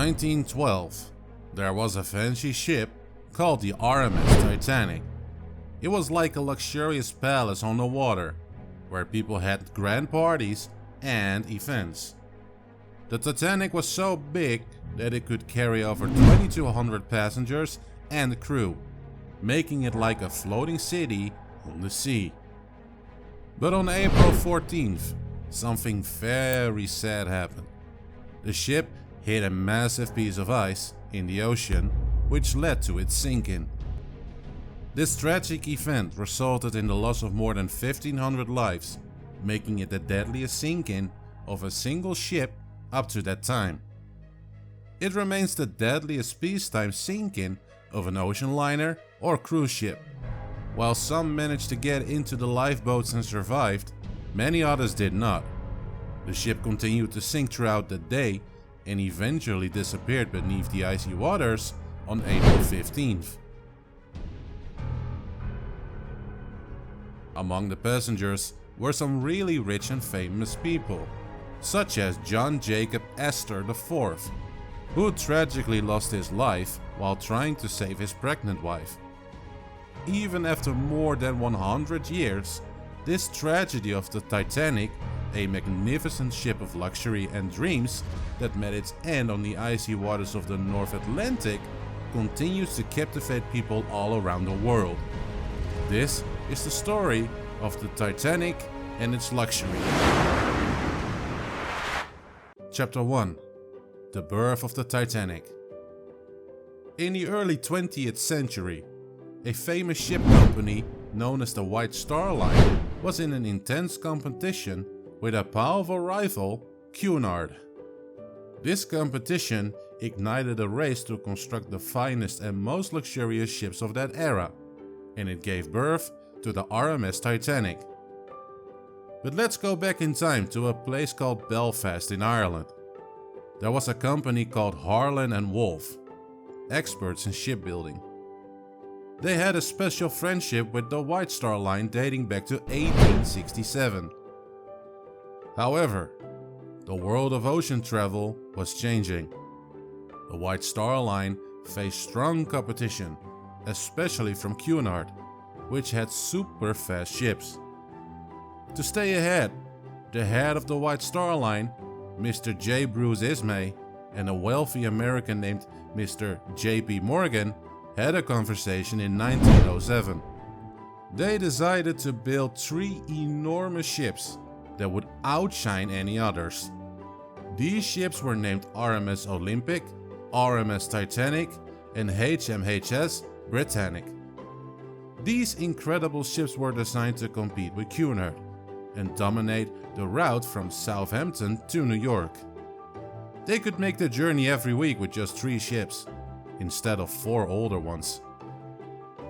1912, there was a fancy ship called the RMS Titanic. It was like a luxurious palace on the water, where people had grand parties and events. The Titanic was so big that it could carry over 2,200 passengers and crew, making it like a floating city on the sea. But on April 14th, something very sad happened. The ship hit a massive piece of ice in the ocean, which led to its sinking. This tragic event resulted in the loss of more than 1,500 lives, making it the deadliest sinking of a single ship up to that time. It remains the deadliest peacetime sinking of an ocean liner or cruise ship. While some managed to get into the lifeboats and survived, many others did not. The ship continued to sink throughout the day and eventually disappeared beneath the icy waters on April 15th. Among the passengers were some really rich and famous people, such as John Jacob Astor IV, who tragically lost his life while trying to save his pregnant wife. Even after more than 100 years, this tragedy of the Titanic, a magnificent ship of luxury and dreams that met its end on the icy waters of the North Atlantic, continues to captivate people all around the world. This is the story of the Titanic and its luxury. Chapter 1. The birth of the Titanic. In the early 20th century, a famous ship company known as the White Star Line was in an intense competition with a powerful rival, Cunard. This competition ignited a race to construct the finest and most luxurious ships of that era, and it gave birth to the RMS Titanic. But let's go back in time to a place called Belfast in Ireland. There was a company called Harland and Wolff, experts in shipbuilding. They had a special friendship with the White Star Line dating back to 1867. However, the world of ocean travel was changing. The White Star Line faced strong competition, especially from Cunard, which had super fast ships. To stay ahead, the head of the White Star Line, Mr. J. Bruce Ismay, and a wealthy American named Mr. J.P. Morgan had a conversation in 1907. They decided to build 3 enormous ships that would outshine any others. These ships were named RMS Olympic, RMS Titanic, and HMHS Britannic. These incredible ships were designed to compete with Cunard and dominate the route from Southampton to New York. They could make the journey every week with just 3 ships, instead of 4 older ones.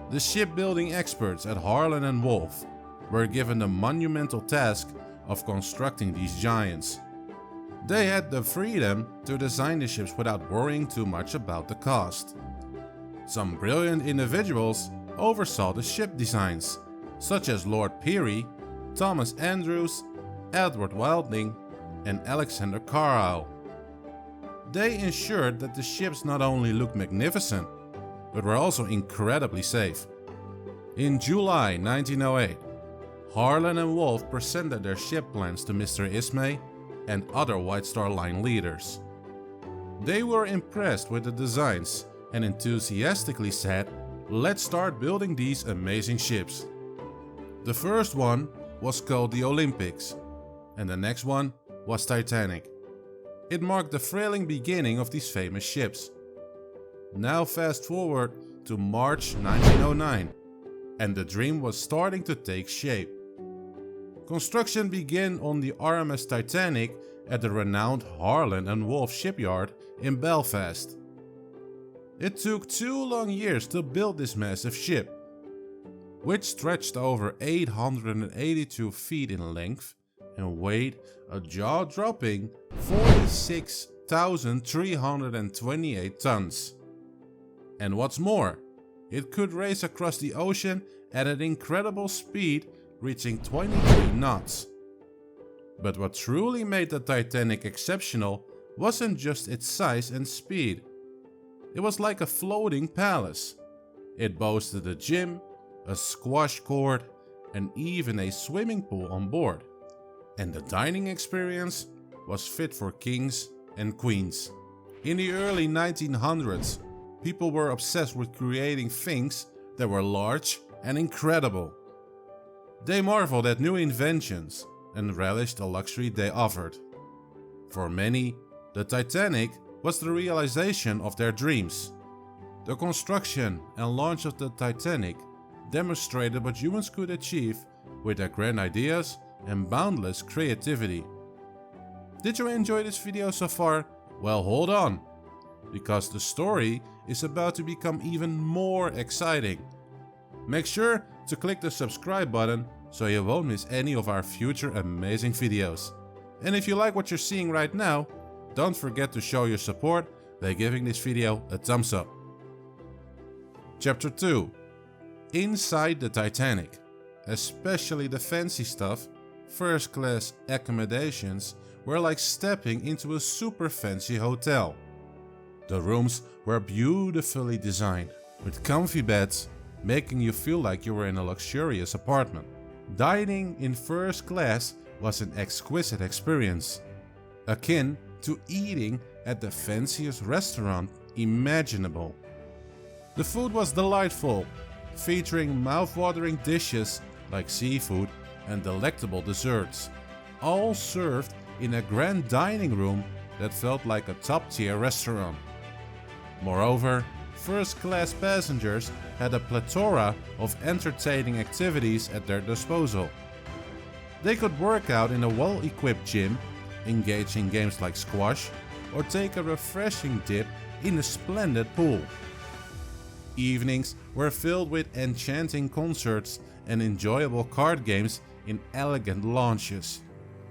The shipbuilding experts at Harland and Wolff were given the monumental task of constructing these giants. They had the freedom to design the ships without worrying too much about the cost. Some brilliant individuals oversaw the ship designs, such as Lord Peary, Thomas Andrews, Edward Wilding, and Alexander Carlisle. They ensured that the ships not only looked magnificent, but were also incredibly safe. In July 1908, Harland and Wolff presented their ship plans to Mr. Ismay and other White Star Line leaders. They were impressed with the designs and enthusiastically said, "Let's start building these amazing ships." The first one was called the Olympics, and the next one was Titanic. It marked the thrilling beginning of these famous ships. Now fast forward to March 1909, and the dream was starting to take shape. Construction began on the RMS Titanic at the renowned Harland and Wolff shipyard in Belfast. It took 2 long years to build this massive ship, which stretched over 882 feet in length and weighed a jaw-dropping 46,328 tons. And what's more, it could race across the ocean at an incredible speed, reaching 23 knots. But what truly made the Titanic exceptional wasn't just its size and speed. It was like a floating palace. It boasted a gym, a squash court, and even a swimming pool on board. And the dining experience was fit for kings and queens. In the early 1900s, people were obsessed with creating things that were large and incredible. They marveled at new inventions and relished the luxury they offered. For many, the Titanic was the realization of their dreams. The construction and launch of the Titanic demonstrated what humans could achieve with their grand ideas and boundless creativity. Did you enjoy this video so far? Well, hold on, because the story is about to become even more exciting. Make sure to click the subscribe button so you won't miss any of our future amazing videos. And if you like what you're seeing right now, don't forget to show your support by giving this video a thumbs up. Chapter 2. Inside the Titanic. Especially the fancy stuff, first class accommodations were like stepping into a super fancy hotel. The rooms were beautifully designed, with comfy beds, making you feel like you were in a luxurious apartment. Dining in first class was an exquisite experience, akin to eating at the fanciest restaurant imaginable. The food was delightful, featuring mouth-watering dishes like seafood and delectable desserts, all served in a grand dining room that felt like a top-tier restaurant. Moreover, first-class passengers had a plethora of entertaining activities at their disposal. They could work out in a well-equipped gym, engage in games like squash, or take a refreshing dip in a splendid pool. Evenings were filled with enchanting concerts and enjoyable card games in elegant lounges.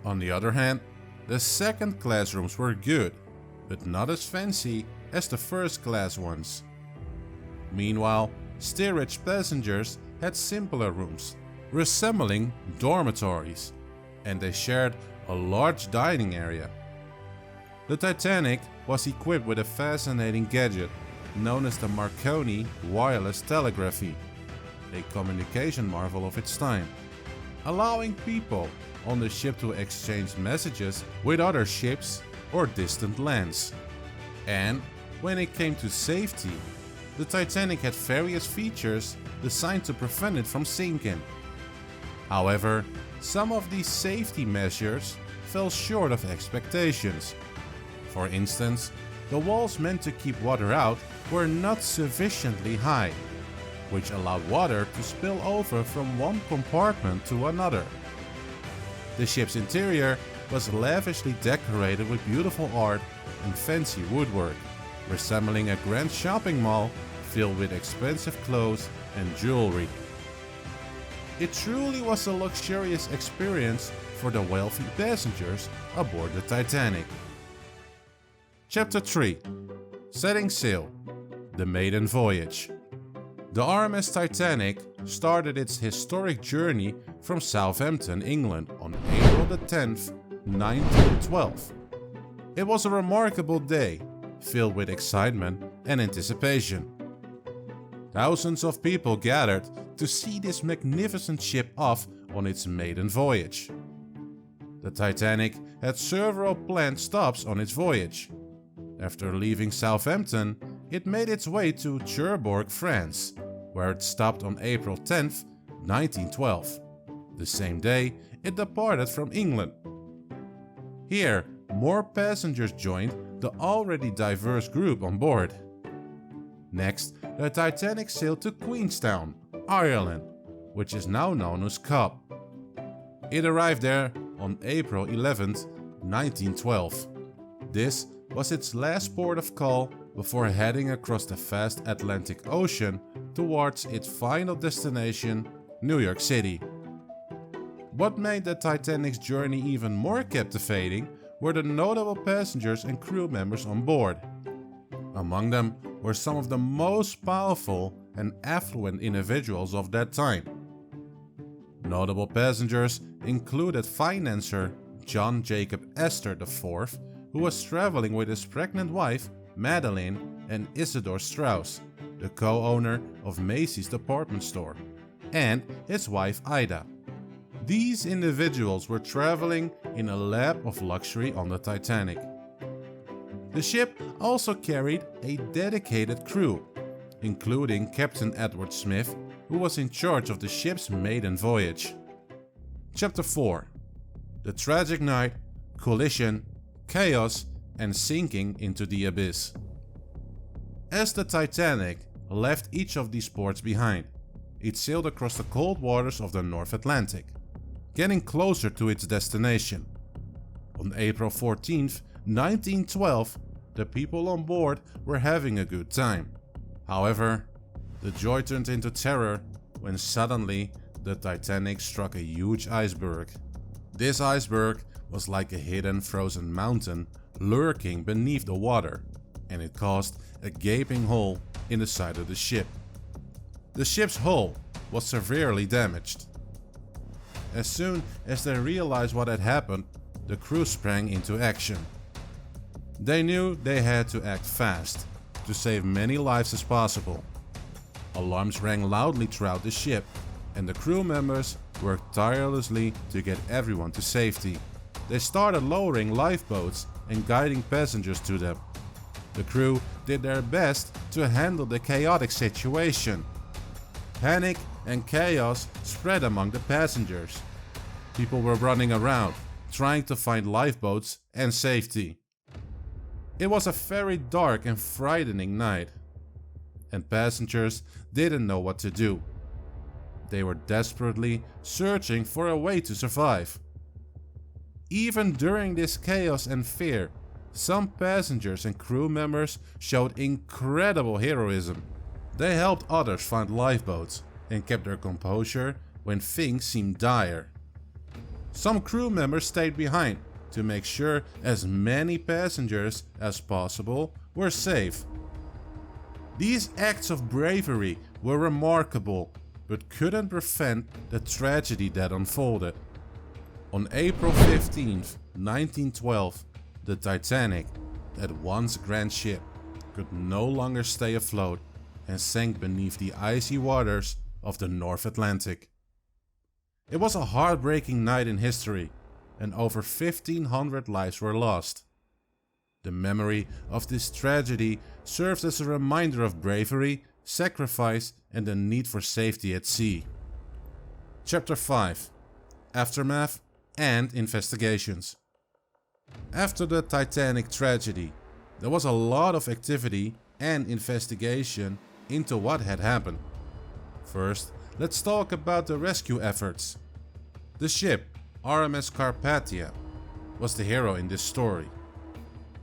On the other hand, the second-class rooms were good, but not as fancy as the first-class ones. Meanwhile, steerage passengers had simpler rooms, resembling dormitories, and they shared a large dining area. The Titanic was equipped with a fascinating gadget known as the Marconi wireless telegraphy, a communication marvel of its time, allowing people on the ship to exchange messages with other ships or distant lands. And when it came to safety, the Titanic had various features designed to prevent it from sinking. However, some of these safety measures fell short of expectations. For instance, the walls meant to keep water out were not sufficiently high, which allowed water to spill over from one compartment to another. The ship's interior was lavishly decorated with beautiful art and fancy woodwork, resembling a grand shopping mall filled with expensive clothes and jewelry. It truly was a luxurious experience for the wealthy passengers aboard the Titanic. Chapter 3. Setting Sail. The Maiden Voyage. The RMS Titanic started its historic journey from Southampton, England on April 10th, 1912. It was a remarkable day, filled with excitement and anticipation. Thousands of people gathered to see this magnificent ship off on its maiden voyage. The Titanic had several planned stops on its voyage. After leaving Southampton, it made its way to Cherbourg, France, where it stopped on April 10th, 1912. The same day, it departed from England. Here, more passengers joined the already diverse group on board. Next, the Titanic sailed to Queenstown, Ireland, which is now known as Cobb. It arrived there on April 11th, 1912. This was its last port of call before heading across the vast Atlantic Ocean towards its final destination, New York City. What made the Titanic's journey even more captivating were the notable passengers and crew members on board. Among them were some of the most powerful and affluent individuals of that time. Notable passengers included financier John Jacob Astor IV, who was traveling with his pregnant wife, Madeline, and Isidore Strauss, the co-owner of Macy's department store, and his wife Ida. These individuals were traveling in a lap of luxury on the Titanic. The ship also carried a dedicated crew, including Captain Edward Smith, who was in charge of the ship's maiden voyage. Chapter 4. The tragic night, collision, chaos, and sinking into the abyss. As the Titanic left each of these ports behind, it sailed across the cold waters of the North Atlantic, getting closer to its destination. On April 14th, 1912, the people on board were having a good time. However, the joy turned into terror when suddenly the Titanic struck a huge iceberg. This iceberg was like a hidden frozen mountain lurking beneath the water, and it caused a gaping hole in the side of the ship. The ship's hull was severely damaged. As soon as they realized what had happened, the crew sprang into action. They knew they had to act fast to save many lives as possible. Alarms rang loudly throughout the ship, and the crew members worked tirelessly to get everyone to safety. They started lowering lifeboats and guiding passengers to them. The crew did their best to handle the chaotic situation. Panic and chaos spread among the passengers. People were running around, trying to find lifeboats and safety. It was a very dark and frightening night, and passengers didn't know what to do. They were desperately searching for a way to survive. Even during this chaos and fear, some passengers and crew members showed incredible heroism. They helped others find lifeboats and kept their composure when things seemed dire. Some crew members stayed behind to make sure as many passengers as possible were safe. These acts of bravery were remarkable, but couldn't prevent the tragedy that unfolded. On April 15, 1912, the Titanic, that once grand ship, could no longer stay afloat and sank beneath the icy waters of the North Atlantic. It was a heartbreaking night in history, and over 1,500 lives were lost. The memory of this tragedy serves as a reminder of bravery, sacrifice, and the need for safety at sea. Chapter 5. Aftermath and Investigations. After the Titanic tragedy, there was a lot of activity and investigation into what had happened. First, let's talk about the rescue efforts. The ship, RMS Carpathia, was the hero in this story.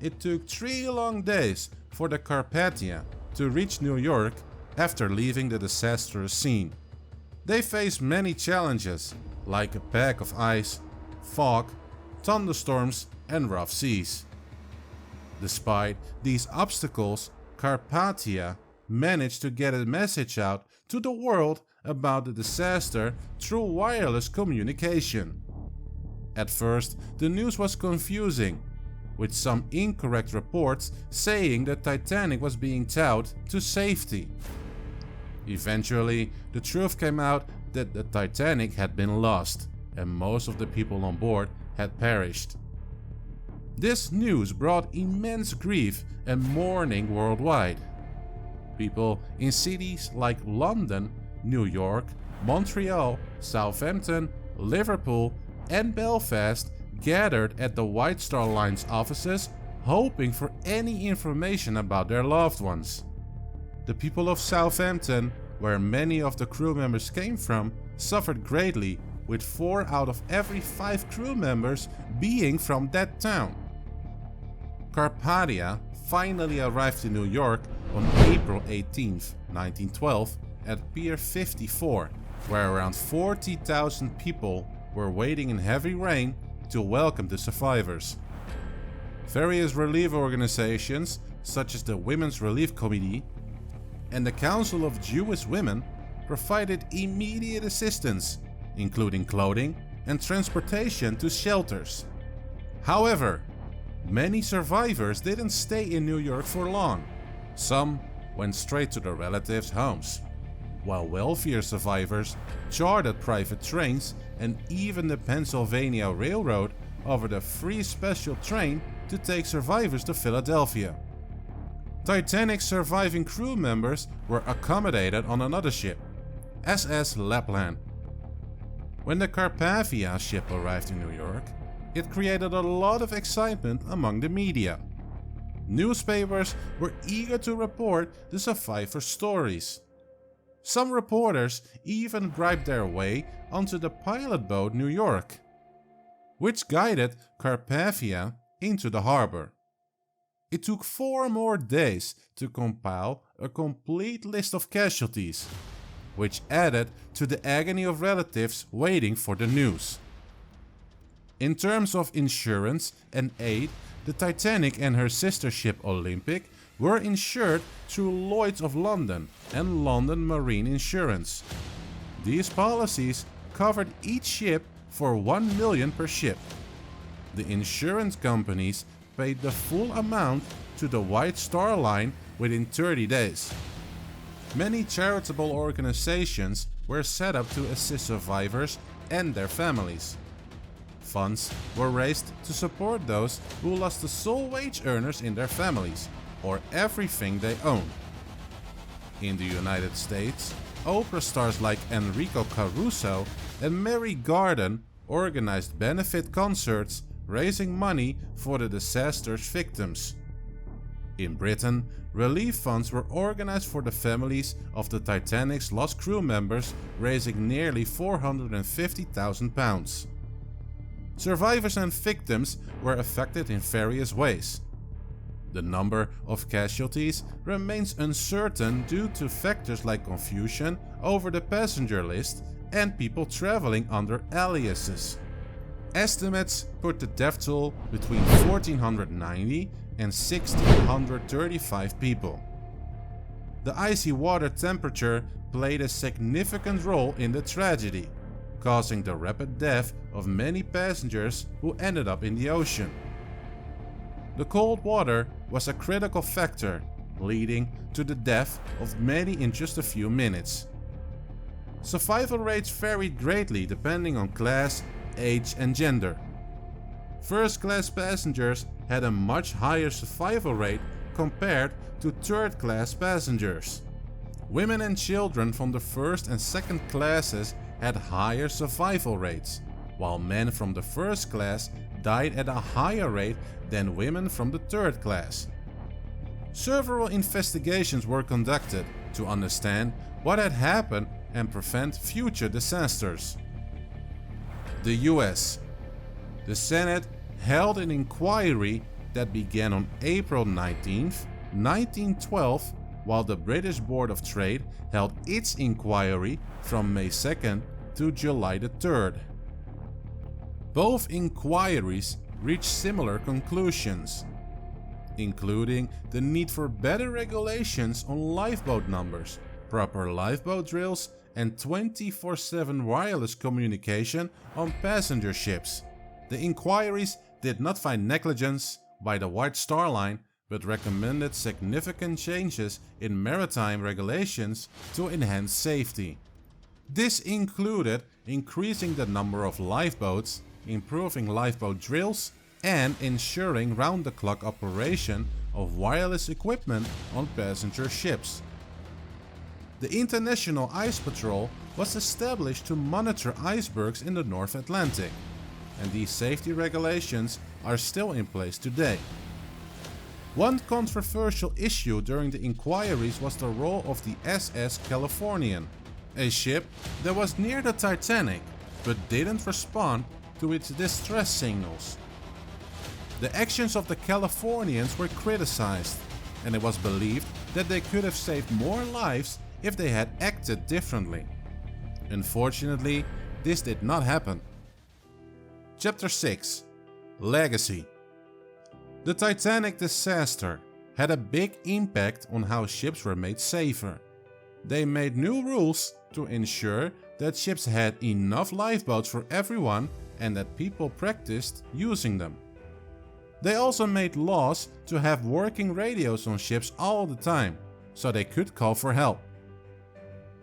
It took 3 long days for the Carpathia to reach New York after leaving the disastrous scene. They faced many challenges, like a pack of ice, fog, thunderstorms, and rough seas. Despite these obstacles, Carpathia managed to get a message out to the world about the disaster through wireless communication. At first, the news was confusing, with some incorrect reports saying the Titanic was being towed to safety. Eventually, the truth came out that the Titanic had been lost and most of the people on board had perished. This news brought immense grief and mourning worldwide. People in cities like London, New York, Montreal, Southampton, Liverpool, and Belfast gathered at the White Star Line's offices, hoping for any information about their loved ones. The people of Southampton, where many of the crew members came from, suffered greatly, with 4 out of every 5 crew members being from that town. Carpathia finally arrived in New York on April 18, 1912 at Pier 54, where around 40,000 people were waiting in heavy rain to welcome the survivors. Various relief organizations, such as the Women's Relief Committee and the Council of Jewish Women, provided immediate assistance, including clothing and transportation to shelters. However, Many survivors didn't stay in New York for long. Some went straight to their relatives' homes, while wealthier survivors chartered private trains, and even the Pennsylvania Railroad offered a free special train to take survivors to Philadelphia. Titanic's surviving crew members were accommodated on another ship, SS Lapland. When the Carpathia ship arrived in New York, it created a lot of excitement among the media. Newspapers were eager to report the survivors' stories. Some reporters even bribed their way onto the pilot boat New York, which guided Carpathia into the harbor. It took 4 more days to compile a complete list of casualties, which added to the agony of relatives waiting for the news. In terms of insurance and aid, the Titanic and her sister ship Olympic were insured through Lloyd's of London and London Marine Insurance. These policies covered each ship for $1 million per ship. The insurance companies paid the full amount to the White Star Line within 30 days. Many charitable organizations were set up to assist survivors and their families. Funds were raised to support those who lost the sole wage earners in their families, or everything they owned. In the United States, opera stars like Enrico Caruso and Mary Garden organized benefit concerts raising money for the disaster's victims. In Britain, relief funds were organized for the families of the Titanic's lost crew members, raising nearly £450,000. Survivors and victims were affected in various ways. The number of casualties remains uncertain due to factors like confusion over the passenger list and people traveling under aliases. Estimates put the death toll between 1,490 and 1,635 people. The icy water temperature played a significant role in the tragedy, causing the rapid death of many passengers who ended up in the ocean. The cold water was a critical factor, leading to the death of many in just a few minutes. Survival rates varied greatly depending on class, age and gender. First-class passengers had a much higher survival rate compared to third-class passengers. Women and children from the first and second classes had higher survival rates, while men from the first class died at a higher rate than women from the third class. Several investigations were conducted to understand what had happened and prevent future disasters. The US. The Senate held an inquiry that began on April 19, 1912, while the British Board of Trade held its inquiry from May 2nd to July 3rd. Both inquiries reached similar conclusions, including the need for better regulations on lifeboat numbers, proper lifeboat drills, and 24/7 wireless communication on passenger ships. The inquiries did not find negligence by the White Star Line, but recommended significant changes in maritime regulations to enhance safety. This included increasing the number of lifeboats, improving lifeboat drills, and ensuring round-the-clock operation of wireless equipment on passenger ships. The International Ice Patrol was established to monitor icebergs in the North Atlantic, and these safety regulations are still in place today. One controversial issue during the inquiries was the role of the SS Californian, a ship that was near the Titanic but didn't respond to its distress signals. The actions of the Californians were criticized, and it was believed that they could have saved more lives if they had acted differently. Unfortunately, this did not happen. Chapter 6: Legacy. The Titanic disaster had a big impact on how ships were made safer. They made new rules to ensure that ships had enough lifeboats for everyone and that people practiced using them. They also made laws to have working radios on ships all the time, so they could call for help.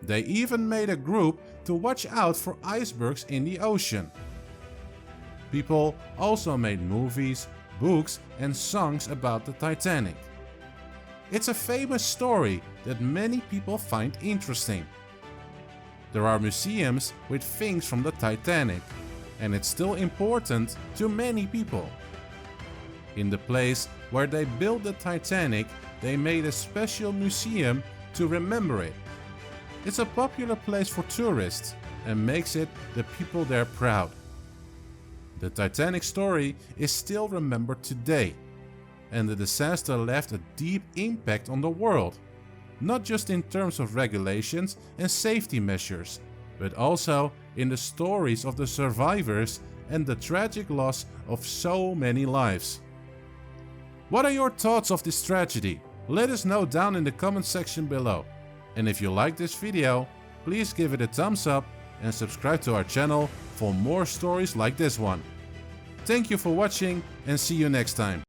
They even made a group to watch out for icebergs in the ocean. People also made movies, books and songs about the Titanic. It's a famous story that many people find interesting. There are museums with things from the Titanic, and it's still important to many people. In the place where they built the Titanic, they made a special museum to remember it. It's a popular place for tourists and makes it the people there proud. The Titanic story is still remembered today, and the disaster left a deep impact on the world, not just in terms of regulations and safety measures, but also in the stories of the survivors and the tragic loss of so many lives. What are your thoughts of this tragedy? Let us know down in the comment section below. And if you like this video, please give it a thumbs up and subscribe to our channel for more stories like this one. Thank you for watching and see you next time.